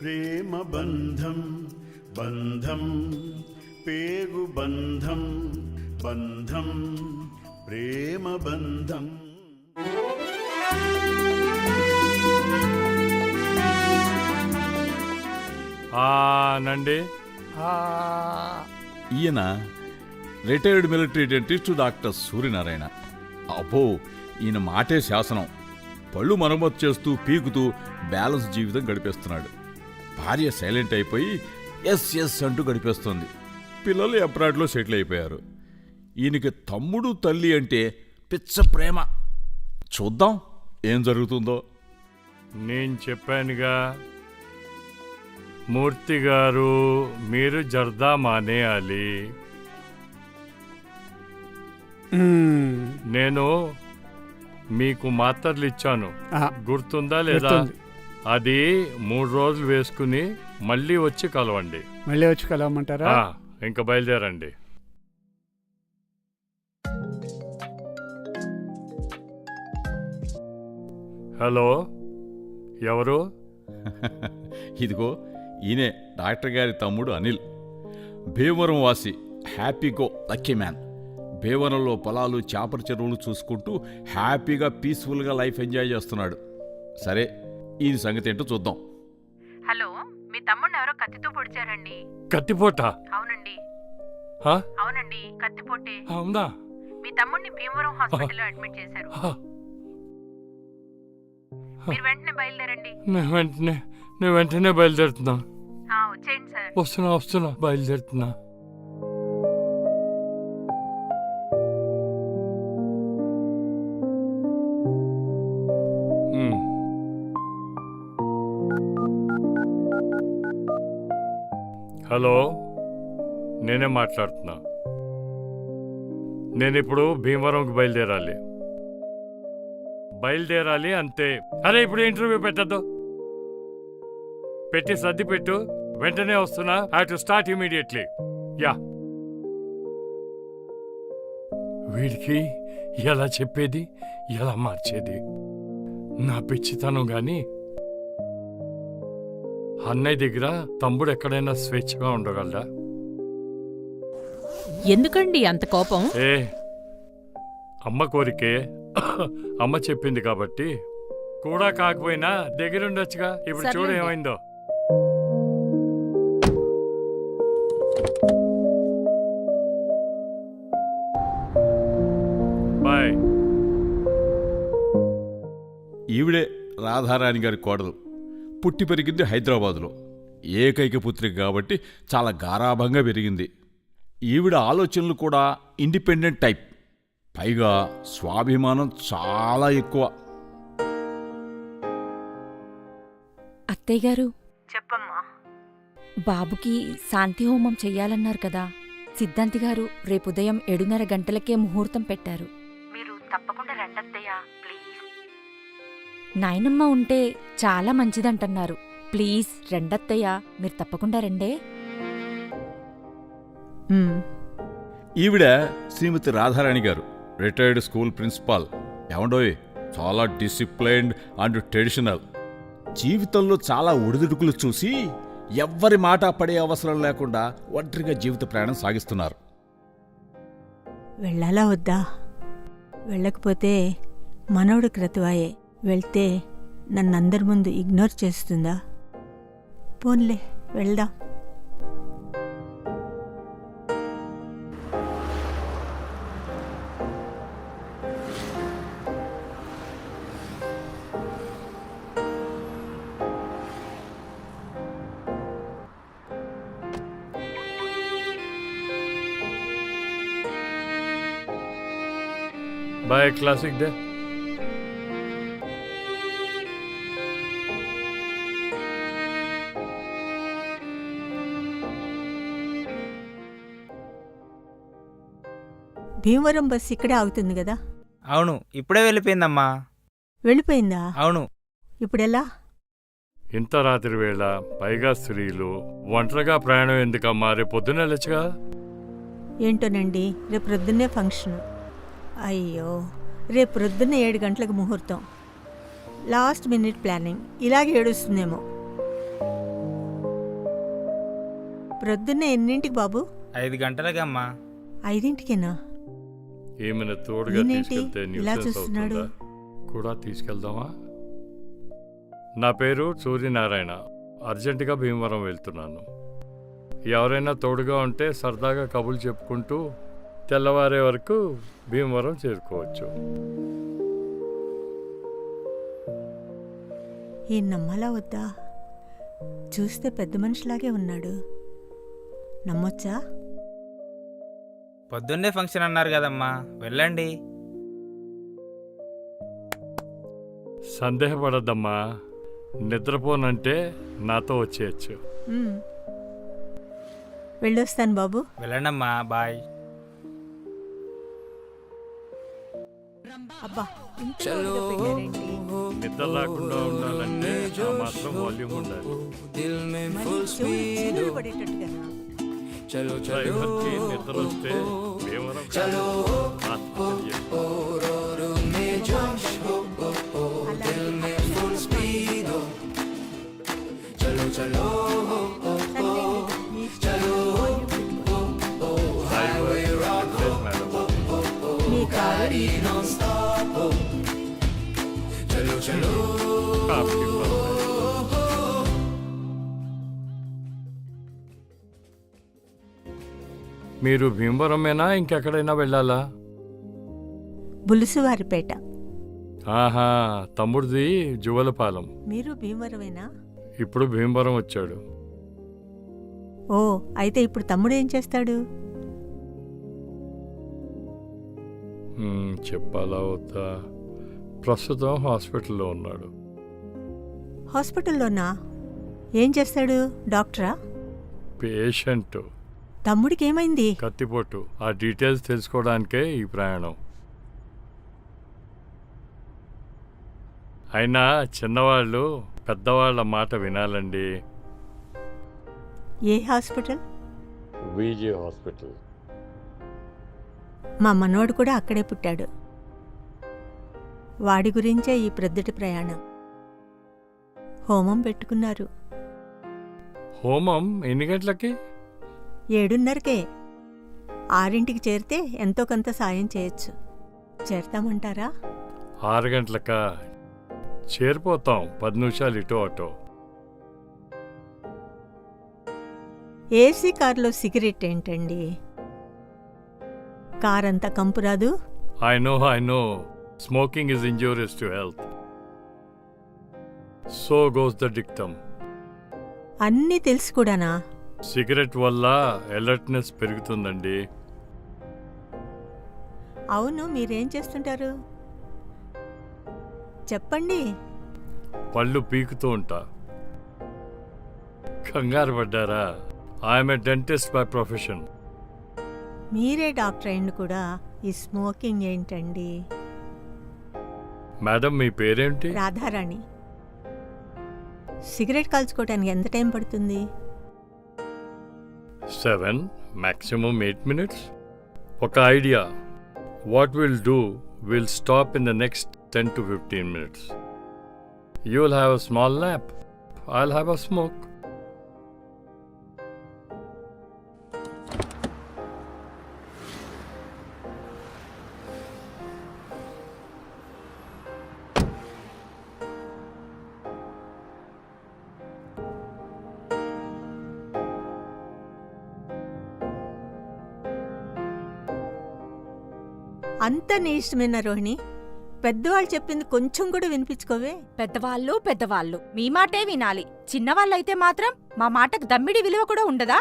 ప్రేమ బంధం బంధం పేగు బంధం బంధం ప్రేమ బంధం. నండి. ఈయన retired military dentist doctor Suryanarayana. అబ్బో, ఈయన మాటే శాసనం. పళ్ళు మరమ్మతు చేస్తూ పీకుతూ బ్యాలెన్స్ జీవితం గడిపేస్తున్నాడు. భార్య సైలెంట్ అయిపోయి ఎస్ ఎస్ అంటూ గడిపేస్తుంది. పిల్లలు అబ్రాడ్లో సెటిల్ అయిపోయారు. ఈయనకి తమ్ముడు తల్లి అంటే పిచ్చ ప్రేమ. చూద్దాం ఏం జరుగుతుందో. నేను చెప్పానుగా మూర్తి గారు, మీరు జర్దా మానేయాలి. నేను మీకు మాత్రలు ఇచ్చాను, గుర్తుందా లేదా? అది 3 రోజులు వేసుకుని మళ్ళీ వచ్చి కలవండి. మళ్ళీ వచ్చి కలవమంటారా? ఇంకా బయలుదేరండి. హలో, ఎవరు? ఇదిగో ఈయనే డాక్టర్ గారి తమ్ముడు అనిల్. భీమవరం వాసి, హ్యాపీగో లక్కీ మ్యాన్. భీమవరంలో పొలాలు చేపల చెరువులు చూసుకుంటూ హ్యాపీగా పీస్ఫుల్గా లైఫ్ ఎంజాయ్ చేస్తున్నాడు. సరే, ఈయన సంగతి ఏంటో చూద్దాం. హలో, మీ తమ్ముడిని ఎవరో కత్తితో పొడిచారండి. కత్తిపోట? అవునండి. అవునండి, కత్తిపోటే. అవునా? మీ తమ్ముడిని భీమవరం హాస్పిటల్లో అడ్మిట్ చేశారు. మీరు వెంటనే బయలుదేరండి. నేను వెంటనే బయలుదేరుతున్నా. వచ్చేయండి సార్. వస్తున్నా, బయలుదేరుతున్నా. హలో, నేనే మాట్లాడుతున్నా. నేను ఇప్పుడు భీమవరంకి బయలుదేరాలి అంతే. అరే, ఇప్పుడు ఇంటర్వ్యూ పెట్టద్దు, పెట్టి సర్ది పెట్టు. వెంటనే వస్తున్నా. I to start immediately. Yeah. వీడికి ఎలా చెప్పేది, ఎలా మార్చేది? నా పిచ్చితనం గాని. అన్నయ్య దగ్గర తమ్ముడు ఎక్కడైనా స్వేచ్ఛగా ఉండగలరా? ఎందుకండి అంత కోపం? అమ్మ కోరికే. అమ్మ చెప్పింది కాబట్టి. కూడా కాకపోయినా దగ్గరుండొచ్చుగా. ఇప్పుడు చూడు ఏమైందో. బాయ్. ఈవిడే రాధారాణి గారి కోడలు. పుట్టి పెరిగింది హైదరాబాదులో. ఏకైక పుత్రిక కాబట్టి చాలా గారాభంగా పెరిగింది. ఈవిడ ఆలోచనలు కూడా ఇండిపెండెంట్ టైప్. పైగా స్వాభిమానం చాలా ఎక్కువ. అత్తయ్య గారు, చెప్పమ్మా. బాబుకి శాంతి హోమం చెయ్యాలన్నారు కదా. సిద్ధాంతి గారు రేపు ఉదయం 7:30 గంటలకే ముహూర్తం పెట్టారు. మీరు తప్పకుండా రండత్తయ్యా, ప్లీజ్. నాయనమ్మ ఉంటే చాలా మంచిదంటున్నారు. ప్లీజ్ రండత్తయ్యా, మీరు తప్పకుండా రండే. ఈవిడ శ్రీమతి రాధారాణి గారు, రిటైర్డ్ స్కూల్ ప్రిన్సిపాల్. ఏమండోయ్, చాలా డిసిప్లైన్డ్ అండ్ ట్రెడిషనల్. జీవితంలో చాలా ఒడిదుడుకులు చూసి ఎవ్వరి మాట పడే అవసరం లేకుండా ఒంటరిగా జీవిత ప్రయాణం సాగిస్తున్నారు. వెళ్ళాలా వద్దా? వెళ్ళకపోతే మనోడు క్రతువాయే. వెళ్తే నన్నందరి ముందు ఇగ్నోర్ చేస్తుందా? పోన్లే, వెళ్దాం. Bye. Classic day. Bhimavaram bus ఇక్కడే ఆగుతుంది కదా? అవును, ఇప్పుడే వెళ్ళిపోయిందమ్మా. వెళ్ళిపోయిందా? అవును. ఇప్పుడెలా? ఇంత రాత్రి వేళ, పైగా స్త్రీలు, ఒంటరిగా ప్రయాణం ఎందుకమ్మా? రేపు పొద్దున్న వెళ్ళొచ్చుగా. ఏంటోనండి, రేపు ప్రొద్దున్నే ఫంక్షన్. అయ్యో, రేపు ప్రొద్దున్న 7 గంటలకు ముహూర్తం. Last minute planning. ఇలాగే ఏడుస్తుందేమో. ప్రొద్దున్నే ఎన్నింటికి బాబు? 5 గంటలకమ్మా. 5ంటికేనా? ఏమైనా తోడుగా ఈయనేంటి తీసుకెళ్తే ఇలా న్యూసెన్స్ చూస్తున్నాడు? అవుతుందా? కూడా తీసుకెళ్దామా? నా పేరు సూర్యనారాయణ. అర్జెంటుగా భీమవరం వెళ్తున్నాను. ఎవరైనా తోడుగా ఉంటే సరదాగా కబుర్లు చెప్పుకుంటూ తెల్లవారే వరకు భీమవరం చేరుకోవచ్చు. ఈ నమ్మాలా వద్దా? చూస్తే పెద్ద మనిషిలాగే ఉన్నాడు. నమ్మొచ్చా? పొద్దున్నే ఫంక్షన్ అన్నారు కదమ్మా, వెళ్ళండి. సందేహపడద్దమ్మా. నిద్రపోనంటే నాతో వచ్చేయచ్చు. ఉమ్. వెళ్ళొస్తాను బాబు. వెళ్ళండమ్మా, బాయ్. అబ్బా, ఇంతలో వదిలిపెట్టారేంటి? నిద్ర రాకుండా ఉండాలంటే ఆ మాత్రం వాల్యూమ్ ఉండాలి. మరి చెవులు చిల్లులు పడేటట్టుగానా? డ్రైవర్కి నిద్ర వస్తే భీమవరం ఆశ్చర్యం. మీ కారు కాఫీ పర్లేదు. మీరు భీమవరమేనా ఇంకెక్కడైనా వెళ్ళాలా? బులుసువారిపేట. ఆహా, తమ్ముడిది జువలపాలెం. మీరు భీమవరమేనా? ఇప్పుడు భీమవరం వచ్చాడు. ఓ, అయితే ఇప్పుడు తమ్ముడు ఏం చేస్తాడు? చెప్పాలా వద్దా? ప్రస్తుతం హాస్పిటల్లో ఉన్నాడు. హాస్పిటల్లోనా? ఏం చేస్తాడు? డాక్టరా? పేషెంట్. తమ్ముడికి ఏమైంది? కత్తిపోటు. ఆ డీటెయిల్స్ తెలుసుకోవడానికే ఈ ప్రయాణం. అయినా చిన్నవాళ్ళు పెద్దవాళ్ళ మాట వినాలండి. ఏ హాస్పిటల్? VJ hospital. మా మనోడు కూడా అక్కడే పుట్టాడు. వాడి గురించే ఈ ప్రొద్దుటి ప్రయాణం. హోమం పెట్టుకున్నారు. హోమం ఎన్ని గంటలకి? 7:30కే. 6ంటికి చేరితే ఎంతో కొంత సాయం చేయొచ్చు. చేరతామంటారా? 6 గంటలకా? చేరిపోతాం. 10 నిమిషాలు ఇటో అటో. ఏసీ కారులో సిగరెట్ ఏంటండి? కారంతా కంపు రాదు? I know. Smoking is injurious to health. So goes the dictum. అన్నీ తెలుసు కూడానా? సిగరెట్ వల్ల అలర్ట్నెస్ పెరుగుతుందండి. అవును, మీరేం చేస్తుంటారు? చెప్పండి. పళ్ళు పీకుతూ ఉంటా. కంగారు పడ్డారా? I'm a dentist by profession. మీరే డాక్టర్ అయింది కూడా ఈ స్మోకింగ్ ఏంటండి? మేడం, మీ పేరేంటి? రాధారాణి. సిగరెట్ కాల్చుకోవటానికి ఎంత టైం పడుతుంది? 7, maximum 8 minutes. ఒక idea. What we'll do, we'll stop in the next 10 to 15 minutes. You'll have a small nap. I'll have a smoke. అంత నీ ఇష్టమేనా రోహిణి? పెద్దవాళ్ళు చెప్పింది కొంచెం కూడా వినిపించుకోవే? పెద్దవాళ్ళు మీ మాటే వినాలి. చిన్నవాళ్ళైతే మాత్రం మా మాటకు దమ్మిడి విలువ కూడా ఉండదా?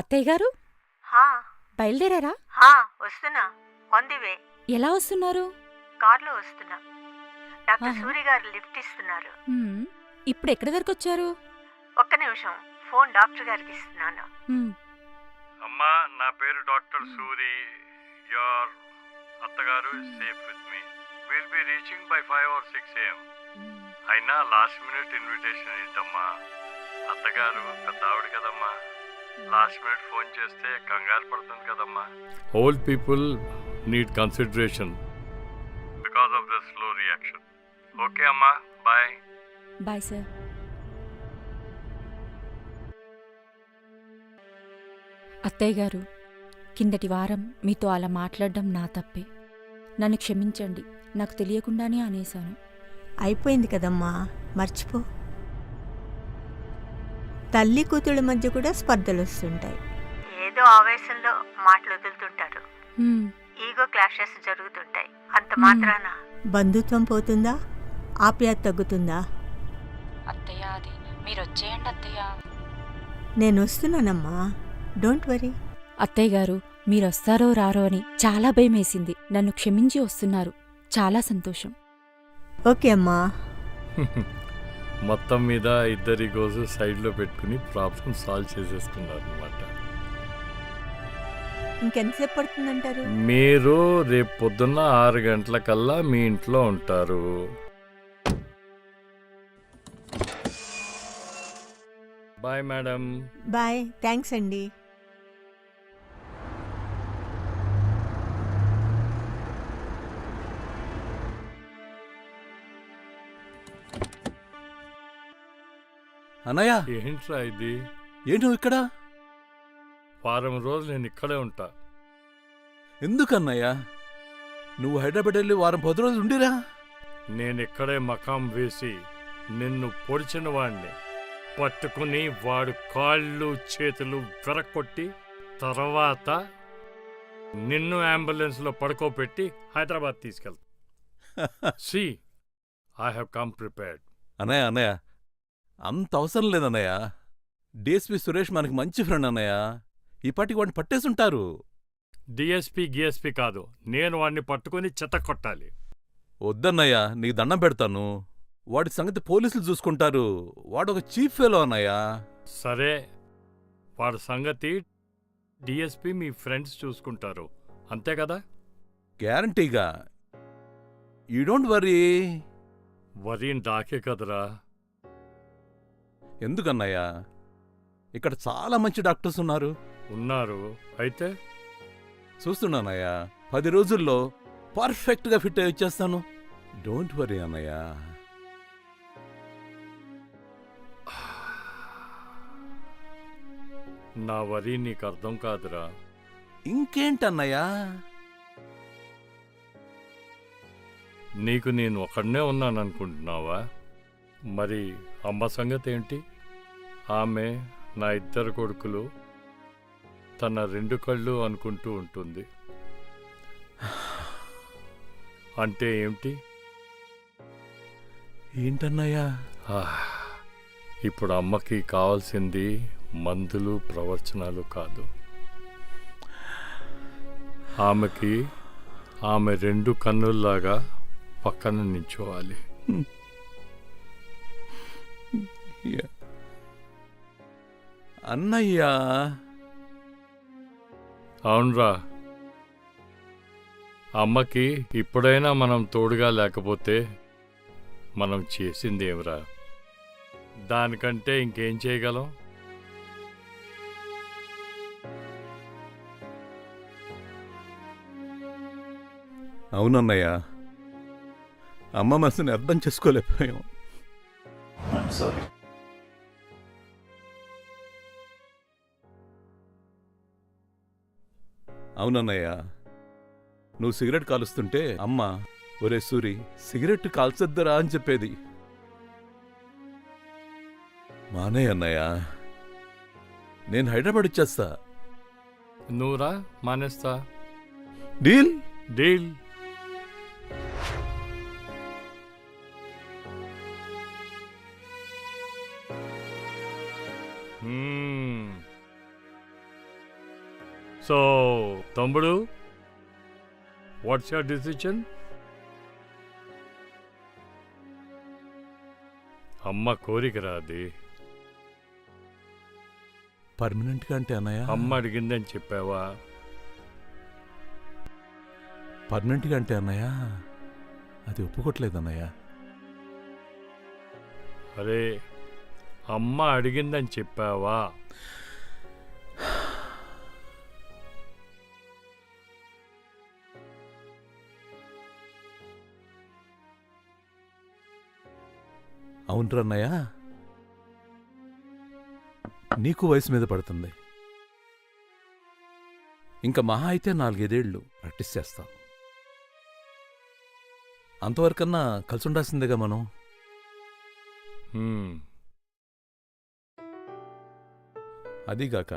అత్తయ్య గారు బయలుదేరారా? వస్తున్నా. On the way. ఎలా వస్తున్నారు? కార్లో వస్తున్నా. డాక్టర్ ఆహా. సూరి గారు లిఫ్ట్ ఇస్తున్నారు. ఇప్పుడు ఎక్కడి వరకు వచ్చారు? ఒక్క నిమిషం, ఫోన్ డాక్టర్ గారికి ఇస్తున్నాను. అమ్మా, నా పేరు డాక్టర్ సూరి. యోర్ అత్తగారు safe with me. Will be reaching by 5 or 6 AM. అయినా లాస్ట్ మినిట్ ఇన్విటేషన్ ఏంటమ్మా? అత్తగారు పెద్ద ఆవిడ కదమ్మా. లాస్ట్ మినిట్ ఫోన్ చేస్తే కంగారు పడుతుంది కదమ్మా. Old people need consideration because of the slow reaction. Okay అమ్మా, బాయ్. Bye sir. అత్తయ్య గారు, కిందటి వారం మీతో అలా మాట్లాడడం నా తప్పే. నన్ను క్షమించండి, నాకు తెలియకుండానే అనేశాను. అయిపోయింది కదమ్మా, మర్చిపో. తల్లి కూతుళ్ళ మధ్య కూడా స్పర్ధలు వస్తుంటాయి. ఏదో ఆవేశంలో మాటలు వదులుతుంటారు. ఈగో క్లాషెస్ జరుగుతుంటాయి. అంత మాత్రాన బంధుత్వం పోతుందా? ఆప్యాయత తగ్గుతుందా? అత్తయ్య, అది మీరు వచ్చేయండి అత్తయ్య. నేను వస్తున్నానమ్మా, డోంట్ వరీ. అత్తయ్య గారు, మీరొస్తారో రారో అని చాలా భయమేసింది. నన్ను క్షమించి వస్తున్నారు, చాలా సంతోషం. ఓకే అమ్మా. మొత్తం మీద ఇద్దరి గోజు సైడ్లో పెట్టుకుని ప్రాబ్లం సాల్వ్ చేసేసుకున్నారు అనమాట. ఇంకెంతసేపు పడుతుందంటారు? మీరు రేపు పొద్దున్న 6 గంటలకల్లా మీ ఇంట్లో ఉంటారు. Bye madam. బాయ్, థ్యాంక్స్ అండి. అన్నయ్య, ఏంట్రా ఇది? ఏంటి నువ్వు ఇక్కడ? వారం రోజులు నేను ఇక్కడే ఉంటా. ఎందుకన్నయ్య? నువ్వు హైదరాబాద్ వెళ్ళి వారం 10 రోజులు ఉండిరా. నేను ఇక్కడే మకాం వేసి నిన్ను పొడిచిన వాడిని పట్టుకుని వాడు కాళ్ళు చేతులు విరక్కొట్టి తర్వాత నిన్ను అంబులెన్స్లో పడుకోబెట్టి హైదరాబాద్ తీసుకెళ్తా. See I have come prepared. అన్నయ్య, అంత అవసరం లేదన్నయ్య. డిఎస్పీ సురేష్ మనకి మంచి ఫ్రెండ్ అన్నయ్య. ఈ పాటికి వాడిని పట్టేసుంటారు. డిఎస్పీ గిఎస్పీ కాదు, నేను వాడిని పట్టుకుని చెత్త కొట్టాలి. వద్దన్నయ్య, నీకు దండం పెడతాను. వాడి సంగతి పోలీసులు చూసుకుంటారు. వాడొక చీఫ్ ఫెలో అన్నయ్య. సరే, వాడి సంగతి డిఎస్పీ మీ ఫ్రెండ్స్ చూసుకుంటారు, అంతే కదా? గ్యారంటీగా. You don't worry. వరీ నాకే కదరా. ఎందుకన్నయ్య? ఇక్కడ చాలా మంచి డాక్టర్స్ ఉన్నారు. ఉన్నారు, అయితే చూస్తున్నానయ్య, 10 రోజుల్లో పర్ఫెక్ట్గా ఫిట్ అయి వచ్చేస్తాను. డోంట్ వరీ అన్నయ్య. నా వరీ నీకు అర్థం కాదురా. ఇంకేంటన్నయ్య? నీకు నేను ఒకడనే ఉన్నాననుకుంటున్నావా? మరి అమ్మ సంగతి ఏంటి? ఆమె నా 2 కొడుకులు, తన 2 కళ్ళు అనుకుంటూ ఉంటుంది. అంటే ఏమిటి? ఏంటన్నయ్యా? ఇప్పుడు అమ్మకి కావాల్సింది మందులు ప్రవచనాలు కాదు. ఆమెకి ఆమె 2 కన్నుల్లాగా పక్కన నించోవాలి. అన్నయ్యా. అవునరా, అమ్మకి ఇప్పుడైనా మనం తోడుగా లేకపోతే మనం చేసిందేమిరా? దానికంటే ఇంకేం చేయగలం? అవునన్నయ్య, అమ్మ మనసుని అర్థం చేసుకోలేకపోయాం. అవునన్నయ్య, నువ్వు సిగరెట్ కాలుస్తుంటే అమ్మ, ఒరే సూరి సిగరెట్ కాల్చొద్దురా అని చెప్పేది. మానే అన్నయ్య, నేను హైదరాబాద్ వచ్చేస్తా. నువ్వురా, మానేస్తా. డీల్? డీల్. సో తమ్ముడు, వాట్స్ యువర్ డిసిషన్? అమ్మ కోరిక రాది. పర్మనెంట్గా అంటే అన్నయ్య? అమ్మ అడిగిందని చెప్పావా? పర్మనెంట్గా అంటే అన్నయ్య, అది ఒప్పుకోట్లేదు అన్నయ్య. అరే, అమ్మ అడిగిందని చెప్పావా? అవునరన్నయ్య, నీకు వయసు మీద పడుతుంది. ఇంకా మహా అయితే 4-5 ఏళ్ళు ప్రాక్టీస్ చేస్తాం. అంతవరకన్నా కలిసి ఉండాల్సిందేగా మనం. హ్మ్. అదీగాక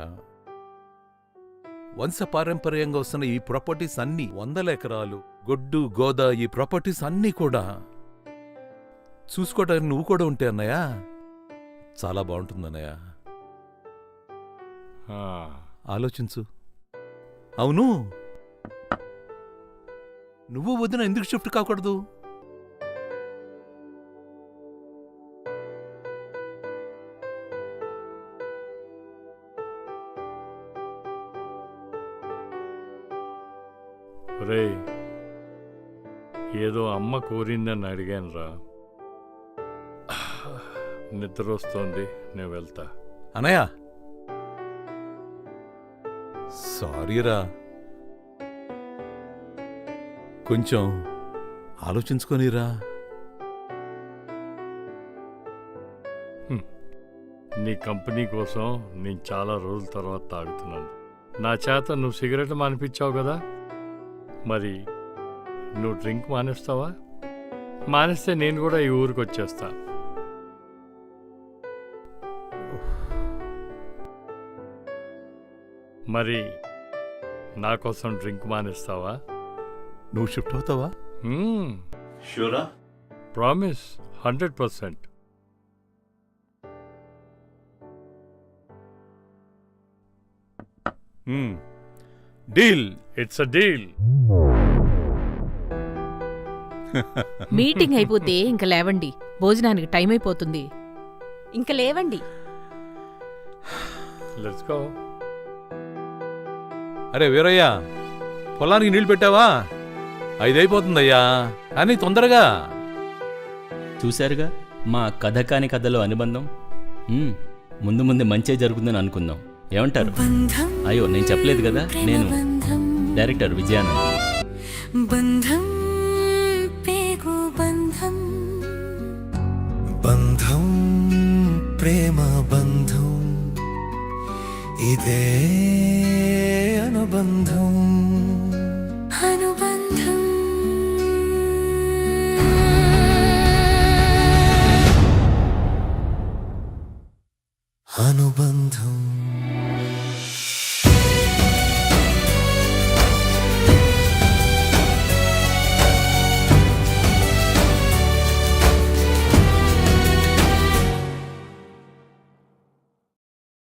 వంశపారంపర్యంగా వస్తున్న ఈ ప్రాపర్టీస్ అన్నీ 100 ఎకరాలు, గొడ్డు గోద, ఈ ప్రాపర్టీస్ అన్నీ కూడా చూసుకోవడానికి నువ్వు కూడా ఉంటే అన్నయ్య చాలా బాగుంటుందన్నయ్య. ఆ, ఆలోచించు. అవును, నువ్వు వదిన ఎందుకు షిఫ్ట్ కాకూడదు? ఒరేయ్, ఏదో అమ్మ కోరిందని అడిగానురా. నిద్ర వస్తోంది, నేను వెళ్తా. అనయ్య, సారీరా, కొంచెం ఆలోచించుకొనిరా. నీ కంపెనీ కోసం నేను చాలా రోజుల తర్వాత తాగుతున్నాను. నా చేత నువ్వు సిగరెట్ మానిపించావు కదా, మరి నువ్వు డ్రింక్ మానేస్తావా? మానేస్తే నేను కూడా ఈ ఊరికి వచ్చేస్తా. మరి నా కోసం డ్రింక్ మానేస్తావా? నువ్వు షిఫ్ట్ అవుతావా? షూరా? Promise, 100%. Deal. It's a deal. Meeting అయిపోతే ఇంక లేవండి, భోజనానికి టైం అయిపోతుంది. ఇంక లేవండి. Let's go. అరే వీరయ్య, పొలానికి నీళ్లు పెట్టావా? 5 అయిపోతుందయ్యా, కానీ తొందరగా. చూశారుగా మా కథ కాని కథలో అనుబంధం. ముందు ముందు మంచే జరుగుతుందని అనుకుందాం. ఏమంటారు? అయ్యో, నేను చెప్పలేదు కదా, నేను డైరెక్టర్ విజయానంద్. బంధం పేగు బంధం, బంధం ప్రేమ బంధం, ఇదే అనుబంధం, అనుబంధం. అనుబంధం.